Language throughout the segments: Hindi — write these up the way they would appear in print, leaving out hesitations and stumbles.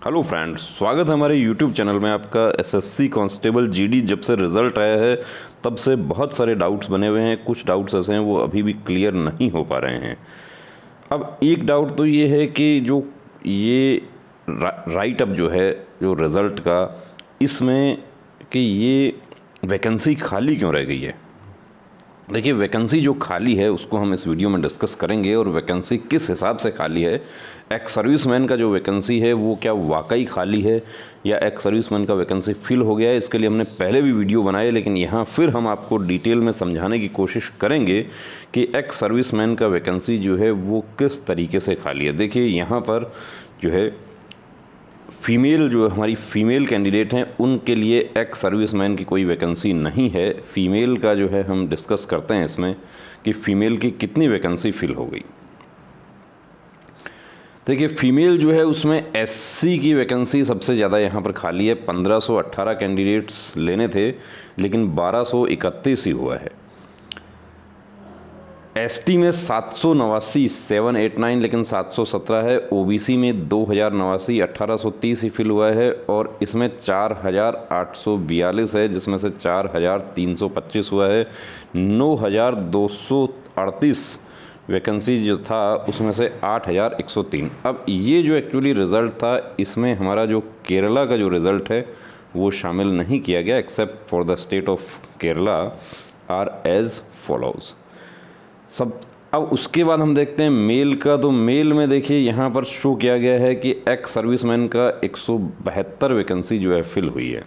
हेलो फ्रेंड्स, स्वागत है हमारे यूट्यूब चैनल में। आपका एसएससी कांस्टेबल जीडी जब से रिज़ल्ट आया है तब से बहुत सारे डाउट्स बने हुए हैं। कुछ डाउट्स ऐसे हैं वो अभी भी क्लियर नहीं हो पा रहे हैं। अब एक डाउट तो ये है कि जो ये राइट अप जो है जो रिज़ल्ट का, इसमें कि ये वैकेंसी खाली क्यों रह गई है। देखिए, वैकेंसी जो खाली है उसको हम इस वीडियो में डिस्कस करेंगे, और वैकेंसी किस हिसाब से खाली है। एक्स सर्विसमैन का जो वैकेंसी है वो क्या वाकई खाली है या एक्स सर्विसमैन का वैकेंसी फिल हो गया है। इसके लिए हमने पहले भी वीडियो बनाए, लेकिन यहाँ फिर हम आपको डिटेल में समझाने की कोशिश करेंगे कि एक्स सर्विसमैन का वैकेंसी जो है वो किस तरीके से खाली है। देखिए, यहाँ पर जो है फीमेल, जो हमारी फ़ीमेल कैंडिडेट हैं उनके लिए एक्स सर्विसमैन की कोई वैकेंसी नहीं है। फ़ीमेल का जो है हम डिस्कस करते हैं इसमें कि फ़ीमेल की कितनी वैकेंसी फिल हो गई। देखिए, फ़ीमेल जो है उसमें एससी की वैकेंसी सबसे ज़्यादा यहाँ पर खाली है। 1518 कैंडिडेट्स लेने थे लेकिन 1231 ही हुआ है। एसटी में 789 789 लेकिन 717 है। ओबीसी में 2089 1830 ही फिल हुआ है, और इसमें 4842 है जिसमें से 4325 हुआ है। 9238 वैकेंसी जो था उसमें से 8103। अब ये जो एक्चुअली रिज़ल्ट था इसमें हमारा जो केरला का जो रिज़ल्ट है वो शामिल नहीं किया गया, except for the state of Kerala are as follows सब। अब उसके बाद हम देखते हैं मेल का। तो मेल में देखिए यहाँ पर शो किया गया है कि एक्स सर्विसमैन का 172 वैकेंसी जो है फिल हुई है।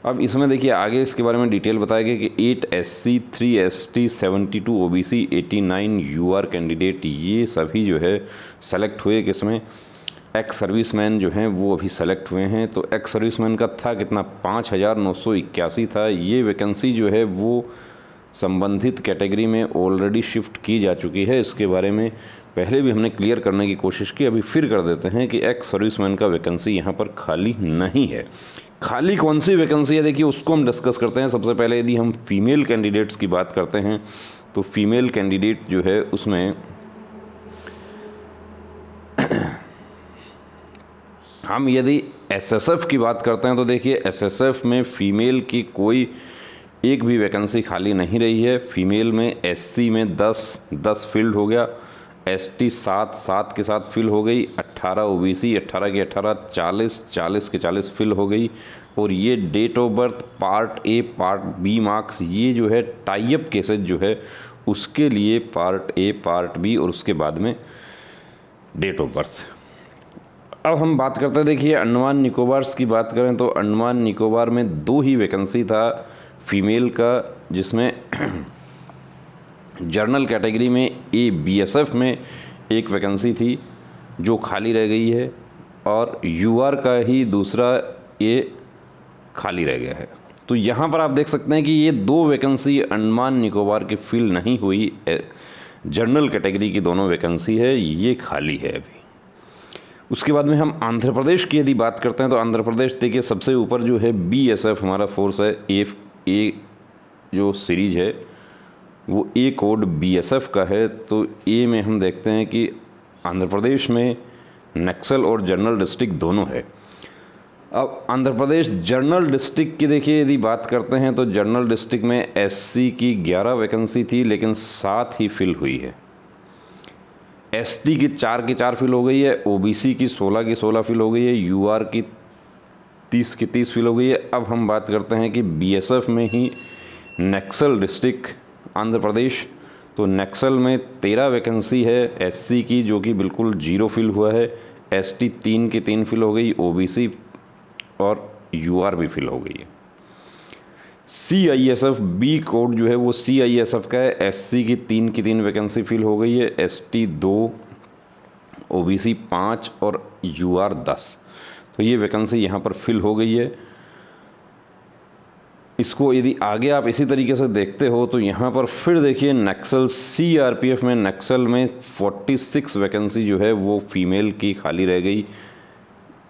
अब इसमें देखिए आगे इसके बारे में डिटेल बताया गया कि 8 SC, 3 ST, 72 OBC, 89 UR candidate, ये सभी जो है सेलेक्ट हुए। किसमें? एक्स सर्विसमैन जो हैं वो अभी सेलेक्ट हुए हैं। तो एक्स सर्विसमैन का था कितना? 5981 था। ये वैकेंसी जो है वो संबंधित कैटेगरी में ऑलरेडी शिफ्ट की जा चुकी है। इसके बारे में पहले भी हमने क्लियर करने की कोशिश की, अभी फिर कर देते हैं कि एक्स सर्विसमैन का वैकेंसी यहाँ पर खाली नहीं है। खाली कौन सी वैकेंसी है देखिए उसको हम डिस्कस करते हैं। सबसे पहले यदि हम फीमेल कैंडिडेट्स की बात करते हैं तो फीमेल कैंडिडेट जो है उसमें हम यदि एसएसएफ की बात करते हैं तो देखिए एसएसएफ में फ़ीमेल की कोई एक भी वैकेंसी खाली नहीं रही है। फीमेल में एससी में 10 फील्ड हो गया, एसटी 7 के साथ फिल हो गई, 18 ओबीसी 18 के 18, 40 के 40 फिल हो गई। और ये date of birth, part A part B marks, ये जो है टाई अप केसेज जो है उसके लिए पार्ट ए पार्ट बी और उसके बाद में डेट ऑफ बर्थ। अब हम बात करते हैं, देखिए अंडमान निकोबार्स की बात करें तो अंडमान निकोबार में 2 ही वैकेंसी था फीमेल का, जिसमें जर्नल कैटेगरी में ए बीएसएफ में एक वैकेंसी थी जो खाली रह गई है, और यूआर का ही दूसरा ये खाली रह गया है। तो यहाँ पर आप देख सकते हैं कि ये 2 वैकेंसी अंडमान निकोबार की फिल नहीं हुई। जर्नल कैटेगरी की दोनों वैकेंसी है, ये खाली है अभी। उसके बाद में हम आंध्र प्रदेश की यदि बात करते हैं तो आंध्र प्रदेश देखिए सबसे ऊपर जो है बीएसएफ हमारा फोर्स है। ए जो सीरीज है वो ए कोड बीएसएफ का है। तो ए में हम देखते हैं कि आंध्र प्रदेश में नक्सल और जनरल डिस्ट्रिक्ट दोनों है। अब आंध्र प्रदेश जनरल डिस्ट्रिक्ट की देखिए यदि बात करते हैं तो जनरल डिस्ट्रिक्ट में एससी की 11 वैकेंसी थी लेकिन 7 ही फिल हुई है। एसटी की 4 की 4 फिल हो गई है, ओबीसी की 16 की 16 फिल हो गई है, यूआर की 30 की 30 फिल हो गई है। अब हम बात करते हैं कि बीएसएफ में ही नक्सल डिस्ट्रिक्ट आंध्र प्रदेश, तो नक्सल में 13 वैकेंसी है एससी की जो कि बिल्कुल 0 फिल हुआ है, एसटी 3 की 3 फिल हो गई, ओबीसी और यूआर भी फिल हो गई है। सीआईएसएफ बी कोड जो है वो सीआईएसएफ का है, एससी की 3 की 3 वैकेंसी फिल हो गई है, एसटी 2, ओबीसी 5 और यूआर 10। तो ये वैकेंसी यहाँ पर फिल हो गई है। इसको यदि आगे आप इसी तरीके से देखते हो तो यहाँ पर फिर देखिए नक्सल सीआरपीएफ में नक्सल में 46 वैकेंसी जो है वो फीमेल की खाली रह गई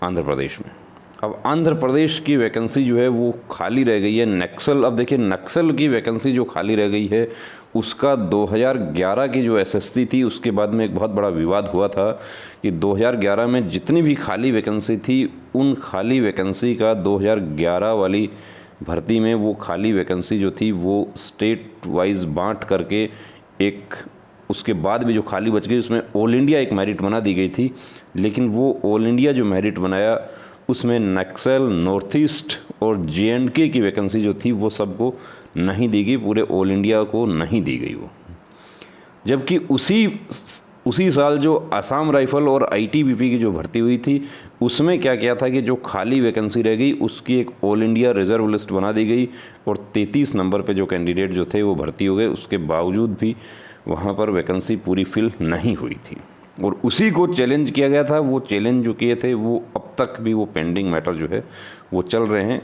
आंध्र प्रदेश में। अब आंध्र प्रदेश की वैकेंसी जो है वो खाली रह गई है नक्सल। अब देखिए नक्सल की वैकेंसी जो खाली रह गई है उसका 2011 की जो एसएससी थी उसके बाद में एक बहुत बड़ा विवाद हुआ था कि 2011 में जितनी भी खाली वैकेंसी थी उन खाली वैकेंसी का 2011 वाली भर्ती में वो खाली वैकेंसी जो थी वो स्टेट वाइज बांट करके एक उसके बाद भी जो खाली बच गई उसमें ऑल इंडिया एक मेरिट बना दी गई थी। लेकिन वो ऑल इंडिया जो मेरिट बनाया उसमें नक्सल, नॉर्थ ईस्ट और JNK की वैकेंसी जो थी वो सबको नहीं दी गई, पूरे ऑल इंडिया को नहीं दी गई वो। जबकि उसी साल जो असम राइफल और ITBP की जो भर्ती हुई थी उसमें क्या किया था कि जो खाली वैकेंसी रह गई उसकी एक ऑल इंडिया रिजर्व लिस्ट बना दी गई और 33 नंबर पे जो कैंडिडेट जो थे वो भर्ती हो गए। उसके बावजूद भी वहाँ पर वैकेंसी पूरी फिल नहीं हुई थी और उसी को चैलेंज किया गया था। वो चैलेंज जो किए थे वो अब तक भी वो पेंडिंग मैटर जो है वो चल रहे हैं।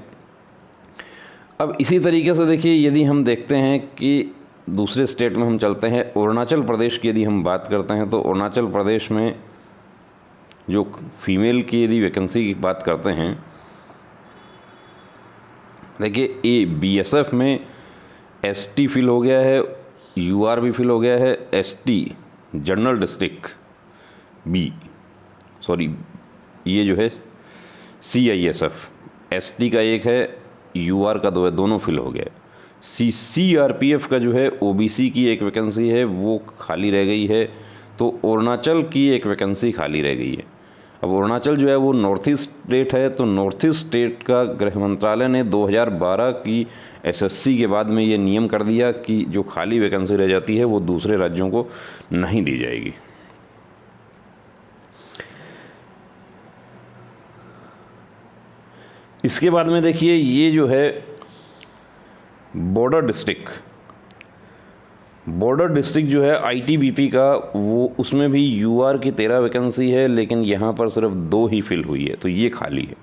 अब इसी तरीके से देखिए, यदि हम देखते हैं कि दूसरे स्टेट में हम चलते हैं, अरुणाचल प्रदेश की यदि हम बात करते हैं तो अरुणाचल प्रदेश में जो फीमेल की यदि वैकेंसी की बात करते हैं, देखिए BSF में ST फिल हो गया है, UR भी फिल हो गया है, ST जनरल डिस्ट्रिक्ट ये जो है CISF, ST का एक है, UR का दो है, दोनों फिल हो गया। CRPF का जो है OBC की एक वैकेंसी है वो खाली रह गई है, तो अरुणाचल की एक वैकेंसी खाली रह गई है। अब अरुणाचल जो है वो नॉर्थ ईस्ट स्टेट है, तो नॉर्थ ईस्ट स्टेट का गृह मंत्रालय ने 2012 की SSC के बाद में ये नियम कर दिया कि जो खाली वैकेंसी रह जाती है वो दूसरे राज्यों को नहीं दी जाएगी। इसके बाद में देखिए ये जो है बॉर्डर डिस्ट्रिक्ट जो है ITBP का, वो उसमें भी UR की 13 वैकेंसी है, लेकिन यहाँ पर सिर्फ 2 ही फिल हुई है, तो ये खाली है।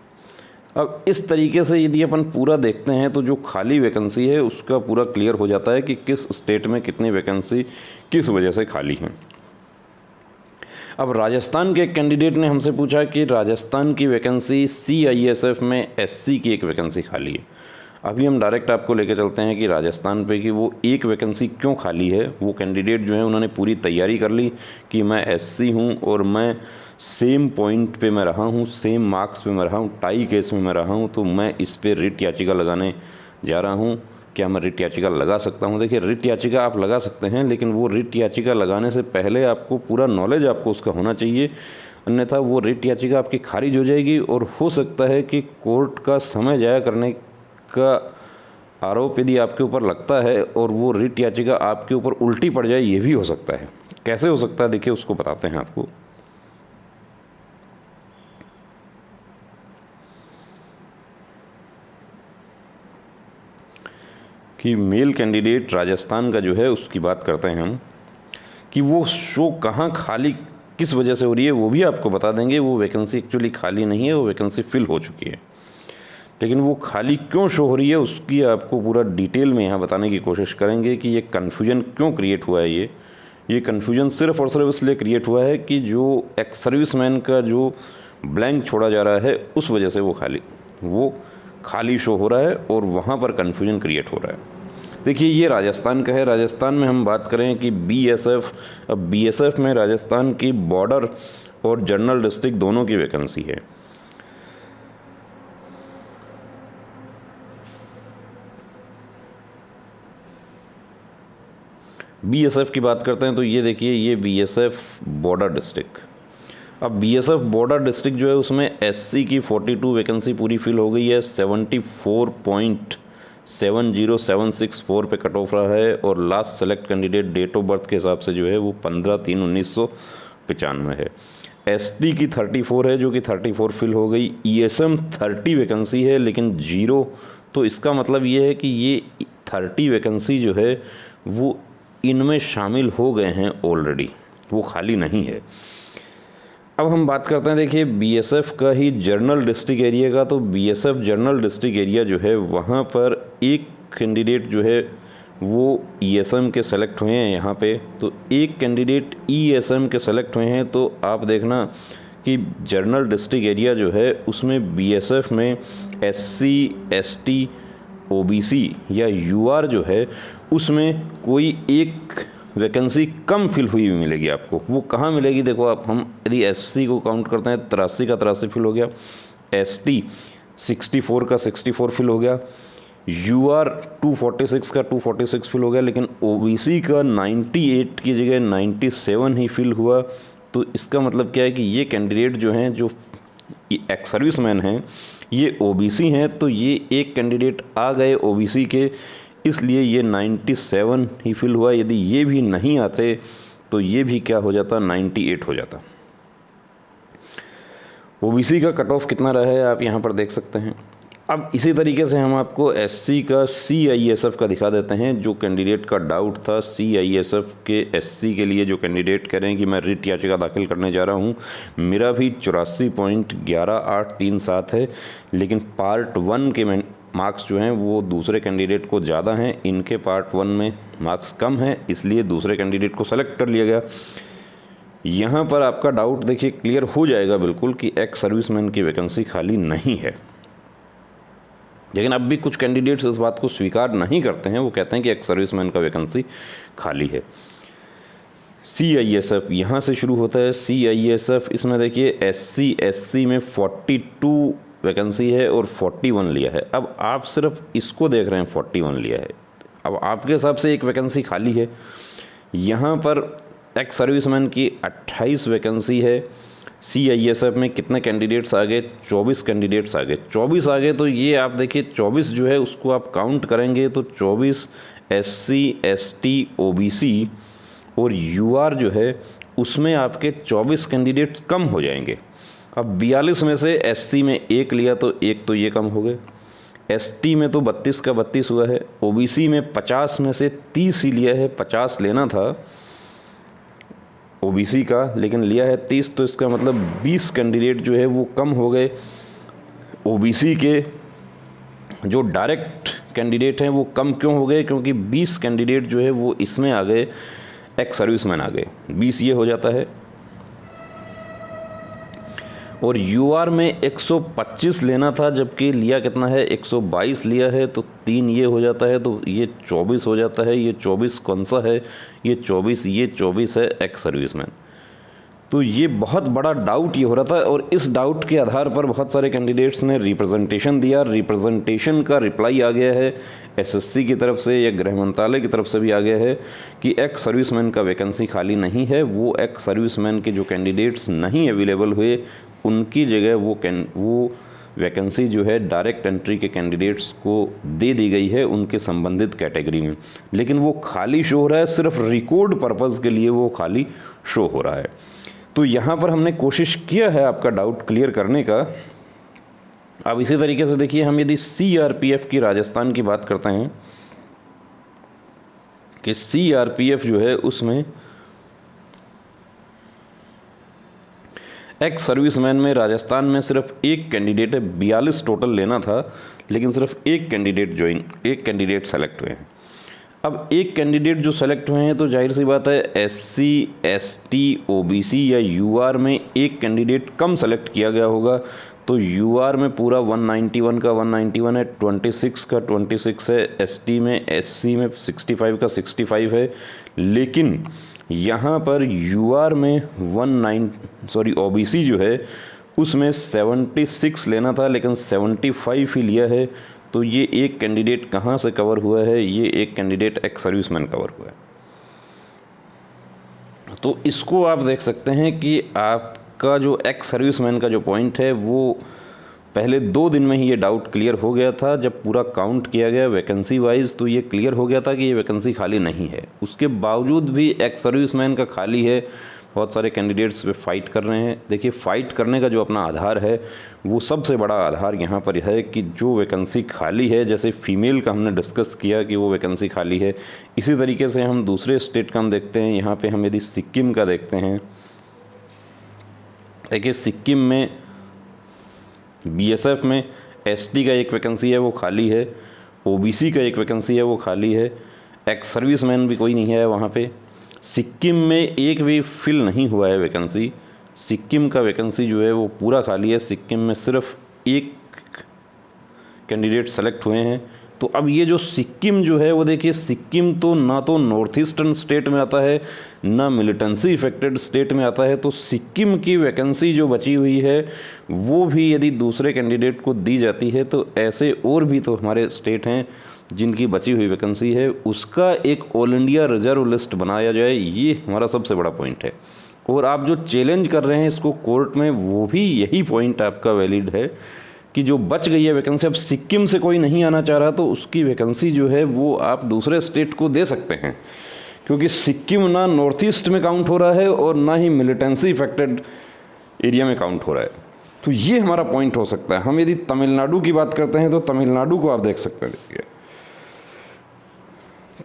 अब इस तरीके से यदि अपन पूरा देखते हैं तो जो खाली वैकेंसी है उसका पूरा क्लियर हो जाता है कि किस स्टेट में कितनी वैकेंसी किस वजह से खाली है। अब राजस्थान के एक कैंडिडेट ने हमसे पूछा कि राजस्थान की वैकेंसी CISF में SC की एक वैकेंसी खाली है। अभी हम डायरेक्ट आपको लेके चलते हैं कि राजस्थान पे कि वो एक वैकेंसी क्यों खाली है। वो कैंडिडेट जो है उन्होंने पूरी तैयारी कर ली कि मैं SC हूँ और मैं सेम पॉइंट पे मैं रहा हूँ, सेम मार्क्स पे मैं रहा हूँ, टाई केस में मैं रहा हूँ, तो मैं इस पर रिट याचिका लगाने जा रहा हूँ। क्या मैं रिट याचिका लगा सकता हूँ? देखिए, रिट याचिका आप लगा सकते हैं, लेकिन वो रिट याचिका लगाने से पहले आपको पूरा नॉलेज आपको उसका होना चाहिए, अन्यथा वो रिट याचिका आपकी खारिज हो जाएगी और हो सकता है कि कोर्ट का समय जाया करने का आरोप यदि आपके ऊपर लगता है और वो रिट याचिका आपके ऊपर उल्टी पड़ जाए, ये भी हो सकता है। कैसे हो सकता है देखिए, उसको बताते हैं आपको। कि मेल कैंडिडेट राजस्थान का जो है उसकी बात करते हैं हम कि वो शो कहाँ खाली किस वजह से हो रही है वो भी आपको बता देंगे। वो वैकेंसी एक्चुअली खाली नहीं है, वो वैकेंसी फिल हो चुकी है, लेकिन वो खाली क्यों शो हो रही है उसकी आपको पूरा डिटेल में यहाँ बताने की कोशिश करेंगे कि ये कन्फ्यूजन क्यों क्रिएट हुआ है। ये कन्फ्यूजन सिर्फ और सिर्फ इसलिए क्रिएट हुआ है कि जो एक्स सर्विसमैन का जो ब्लैंक छोड़ा जा रहा है उस वजह से वो खाली शो हो रहा है और वहाँ पर कन्फ्यूजन क्रिएट हो रहा है। देखिए, ये राजस्थान का है। राजस्थान में हम बात करें कि BSF, अब BSF में राजस्थान की बॉर्डर और जनरल डिस्ट्रिक्ट दोनों की वैकेंसी है। BSF की बात करते हैं तो ये देखिए, ये BSF बॉर्डर डिस्ट्रिक्ट। अब BSF बॉर्डर डिस्ट्रिक्ट जो है उसमें SC की 42 वैकेंसी पूरी फिल हो गई है, 74.70764 पे कट ऑफ रहा है और last select candidate date of birth के हिसाब से जो है वो 15/3/1995 है। ST की 34 है जो कि 34 फिल हो गई। ESM 30 वैकेंसी है लेकिन 0, तो इसका मतलब ये है कि ये 30 वैकेंसी जो है वो इनमें शामिल हो गए हैं ऑलरेडी, वो खाली नहीं है। अब हम बात करते हैं, देखिए BSF का ही जर्नल डिस्ट्रिक्ट एरिया का, तो BSF जर्नल डिस्ट्रिक्ट एरिया जो है वहाँ पर एक कैंडिडेट जो है वो ESM के सेलेक्ट हुए हैं यहाँ पे, तो एक कैंडिडेट ESM के सेलेक्ट हुए हैं। तो आप देखना कि जर्नल डिस्ट्रिक्ट एरिया जो है उसमें BSF में SC, ST ओबीसी या यूआर जो है उसमें कोई एक वैकेंसी कम फिल हुई हुई मिलेगी आपको। वो कहाँ मिलेगी? देखो आप, हम यदि एससी को काउंट करते हैं 83 का 83 फिल हो गया, एसटी 64 का 64 फिल हो गया, यूआर 246 का 246 फिल हो गया, लेकिन ओबीसी का 98 की जगह 97 ही फिल हुआ। तो इसका मतलब क्या है कि ये कैंडिडेट जो हैं, जो एक्स सर्विसमैन हैं, ये ओबीसी हैं, तो ये एक कैंडिडेट आ गए ओबीसी के, इसलिए ये 97 ही फिल हुआ। यदि ये भी नहीं आते तो ये भी क्या हो जाता, 98 हो जाता। ओबीसी का कट ऑफ कितना रहा है आप यहाँ पर देख सकते हैं। अब इसी तरीके से हम आपको एससी का सीआईएसएफ का दिखा देते हैं। जो कैंडिडेट का डाउट था सीआईएसएफ के एससी के लिए, जो कैंडिडेट कह रहे हैं कि मैं रिट याचिका दाखिल करने जा रहा हूँ, मेरा भी 84.11837 है, लेकिन पार्ट 1 के मार्क्स जो हैं वो दूसरे कैंडिडेट को ज़्यादा हैं, इनके पार्ट 1 में मार्क्स कम हैं, इसलिए दूसरे कैंडिडेट को सेलेक्ट कर लिया गया। यहाँ पर आपका डाउट देखिए क्लियर हो जाएगा बिल्कुल कि एक्स सर्विसमैन की वैकेंसी खाली नहीं है। लेकिन अब भी कुछ कैंडिडेट्स इस बात को स्वीकार नहीं करते हैं, वो कहते हैं कि एक्स सर्विसमैन का वैकेंसी खाली है। सीआईएसएफ यहाँ से शुरू होता है। सीआईएसएफ, इसमें देखिए एससी में 42 वैकेंसी है और 41 लिया है। अब आप सिर्फ इसको देख रहे हैं 41 लिया है, अब आपके हिसाब से एक वैकेंसी खाली है। यहाँ पर एक्स सर्विसमैन की 28 वैकेंसी है। सीआईएसएफ में कितने कैंडिडेट्स आ गए? 24 कैंडिडेट्स आ गए। 24 आ गए तो ये आप देखिए 24 जो है उसको आप काउंट करेंगे तो 24 एससी, एसटी, ओबीसी और यूआर जो है उसमें आपके 24 कैंडिडेट्स कम हो जाएंगे। अब 42 में से एससी में एक लिया तो एक तो ये कम हो गए, एसटी में तो 32 का 32 हुआ है, ओबीसी में 50 में से 30 ही लिया है, 50 लेना था ओबीसी का, लेकिन लिया है 30, तो इसका मतलब 20 कैंडिडेट जो है वो कम हो गए। ओबीसी के जो डायरेक्ट कैंडिडेट हैं वो कम क्यों हो गए? क्योंकि 20 कैंडिडेट जो है वो इसमें आ गए, एक्स सर्विसमैन आ गए, 20 ये हो जाता है। और यूआर में 125 लेना था, जबकि लिया कितना है? 122 लिया है, तो 3 ये हो जाता है, तो ये 24 हो जाता है। ये 24 कौन सा है? ये 24 है एक्स सर्विसमैन। तो ये बहुत बड़ा डाउट ये हो रहा था, और इस डाउट के आधार पर बहुत सारे कैंडिडेट्स ने रिप्रेजेंटेशन दिया। रिप्रेजेंटेशन का रिप्लाई आ गया है एसएससी की तरफ से या गृह मंत्रालय की तरफ से भी आ गया है कि एक्स सर्विसमैन का वैकेंसी खाली नहीं है। वो एक्स सर्विसमैन के जो कैंडिडेट्स नहीं अवेलेबल हुए उनकी जगह वो वैकेंसी जो है डायरेक्ट एंट्री के कैंडिडेट्स को दे दी गई है उनके संबंधित कैटेगरी में, लेकिन वो खाली शो हो रहा है, सिर्फ रिकॉर्ड पर्पज़ के लिए वो खाली शो हो रहा है। तो यहाँ पर हमने कोशिश किया है आपका डाउट क्लियर करने का। अब इसी तरीके से देखिए, हम यदि सीआरपीएफ की राजस्थान की बात करते हैं कि सीआरपीएफ जो है उसमें एक्स सर्विसमैन में राजस्थान में सिर्फ एक कैंडिडेट है, 42 टोटल लेना था, लेकिन सिर्फ एक कैंडिडेट सेलेक्ट हुए हैं। अब एक कैंडिडेट जो सेलेक्ट हुए हैं तो जाहिर सी बात है एससी, एसटी, ओबीसी या यूआर में एक कैंडिडेट कम सेलेक्ट किया गया होगा। तो यूआर में पूरा 191 का 191 है, 26 का 26 है, एसटी में, एससी में 65 का 65 है, लेकिन यहाँ पर यूआर में ओबीसी जो है उसमें 76 लेना था, लेकिन 75 ही लिया है। तो ये एक कैंडिडेट कहाँ से कवर हुआ है? ये एक कैंडिडेट एक्स सर्विसमैन कवर हुआ है। तो इसको आप देख सकते हैं कि आपका जो एक्स सर्विसमैन का जो पॉइंट है वो पहले 2 दिन में ही ये डाउट क्लियर हो गया था। जब पूरा काउंट किया गया वैकेंसी वाइज तो ये क्लियर हो गया था कि ये वैकेंसी खाली नहीं है। उसके बावजूद भी एक्स सर्विसमैन का खाली है, बहुत सारे कैंडिडेट्स पे फाइट कर रहे हैं। देखिए, फाइट करने का जो अपना आधार है वो सबसे बड़ा आधार यहाँ पर है कि जो वैकेंसी खाली है, जैसे फीमेल का हमने डिस्कस किया कि वो वैकेंसी खाली है, इसी तरीके से हम दूसरे स्टेट का हम देखते हैं। यहाँ पे हम यदि सिक्किम का देखते हैं, देखिए सिक्किम में बीएसएफ में एसटी का एक वैकेंसी है वो खाली है, ओबीसी का एक वैकेंसी है वो खाली है, एक्स सर्विसमैन भी कोई नहीं है वहाँ पे। सिक्किम में एक भी फिल नहीं हुआ है वैकेंसी, सिक्किम का वैकेंसी जो है वो पूरा खाली है। सिक्किम में सिर्फ एक कैंडिडेट सेलेक्ट हुए हैं तो अब ये जो सिक्किम जो है वो देखिए, सिक्किम तो ना तो नॉर्थ ईस्टर्न स्टेट में आता है ना मिलिटेंसी इफेक्टेड स्टेट में आता है। तो सिक्किम की वैकेंसी जो बची हुई है वो भी यदि दूसरे कैंडिडेट को दी जाती है तो ऐसे और भी तो हमारे स्टेट हैं जिनकी बची हुई वैकेंसी है, उसका एक ऑल इंडिया रिजर्व लिस्ट बनाया जाए, ये हमारा सबसे बड़ा पॉइंट है। और आप जो चैलेंज कर रहे हैं इसको कोर्ट में, वो भी यही पॉइंट आपका वैलिड है कि जो बच गई है वैकेंसी, अब सिक्किम से कोई नहीं आना चाह रहा तो उसकी वैकेंसी जो है वो आप दूसरे स्टेट को दे सकते हैं, क्योंकि सिक्किम ना नॉर्थ ईस्ट में काउंट हो रहा है और ना ही मिलिटेंसी इफेक्टेड एरिया में काउंट हो रहा है। तो ये हमारा पॉइंट हो सकता है। हम यदि तमिलनाडु की बात करते हैं तो तमिलनाडु को आप देख सकते हैं। देखिए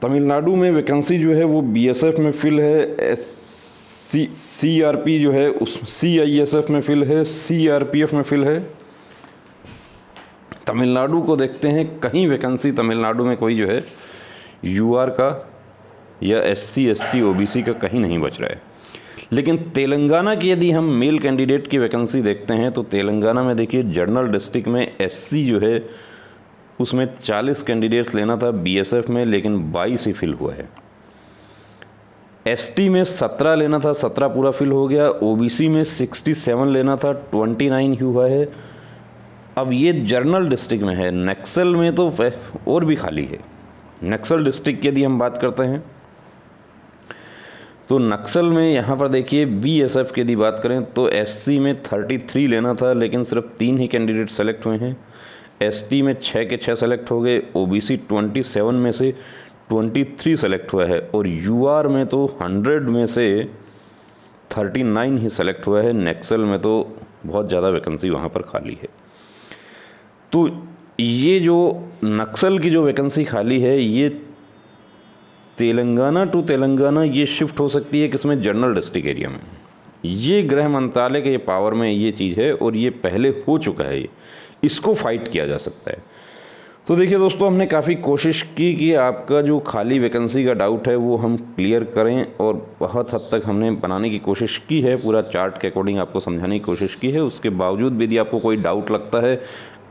तमिलनाडु में वैकेंसी जो है वो बीएसएफ में फिल है, सीआरपी जो है उस सीआईएसएफ में फिल है, सीआरपीएफ में फिल है। तमिलनाडु को देखते हैं, कहीं वैकेंसी तमिलनाडु में कोई जो है यूआर का या एससी एसटी ओबीसी का कहीं नहीं बच रहा है। लेकिन तेलंगाना की यदि हम मेल कैंडिडेट की वैकेंसी देखते हैं तो तेलंगाना में देखिए जनरल डिस्ट्रिक्ट में एससी जो है उसमें 40 कैंडिडेट्स लेना था बीएसएफ में, लेकिन 22 ही फिल हुआ है। एसटी में 17 लेना था, 17 पूरा फिल हो गया। ओबीसी में 67 लेना था, 29 ही हुआ है। अब ये जनरल डिस्ट्रिक्ट में है, नक्सल में तो और भी खाली है। नक्सल डिस्ट्रिक्ट की यदि हम बात करते हैं तो नक्सल में यहाँ पर देखिए बीएसएफ की यदि बात करें तो एससी में 33 लेना था, लेकिन सिर्फ 3 ही कैंडिडेट सेलेक्ट हुए हैं। एसटी में 6 के 6 सेलेक्ट हो गए, ओबीसी 27 में से 23 सेलेक्ट हुआ है, और यूआर में तो 100 में से 39 ही सेलेक्ट हुआ है। नक्सल में तो बहुत ज़्यादा वैकेंसी वहाँ पर खाली है। तो ये जो नक्सल की जो वैकेंसी खाली है ये तेलंगाना टू तेलंगाना ये शिफ्ट हो सकती है किसमें, जनरल डिस्ट्रिक्ट एरिया में। ये गृह मंत्रालय के पावर में ये चीज़ है और ये पहले हो चुका है, इसको फाइट किया जा सकता है। तो देखिए दोस्तों, हमने काफ़ी कोशिश की कि आपका जो खाली वैकेंसी का डाउट है वो हम क्लियर करें, और बहुत हद तक हमने बनाने की कोशिश की है, पूरा चार्ट के अकॉर्डिंग आपको समझाने की कोशिश की है। उसके बावजूद भी यदि आपको कोई डाउट लगता है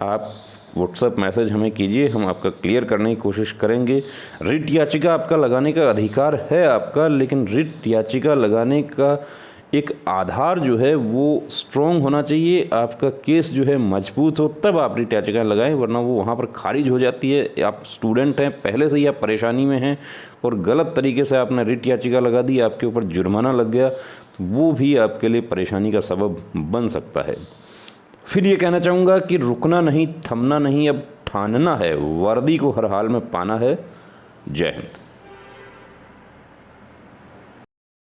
आप व्हाट्सएप मैसेज हमें कीजिए, हम आपका क्लियर करने की कोशिश करेंगे। रिट याचिका आपका लगाने का अधिकार है आपका, लेकिन रिट याचिका लगाने का एक आधार जो है वो स्ट्रॉन्ग होना चाहिए, आपका केस जो है मजबूत हो, तब आप रिट याचिका लगाएं, वरना वो वहाँ पर खारिज हो जाती है। आप स्टूडेंट हैं, पहले से ही आप परेशानी में हैं और गलत तरीके से आपने रिट याचिका लगा दी, आपके ऊपर जुर्माना लग गया, तो वो भी आपके लिए परेशानी का सबब बन सकता है। फिर ये कहना चाहूँगा कि रुकना नहीं, थमना नहीं, अब ठानना है, वर्दी को हर हाल में पाना है। जय हिंद।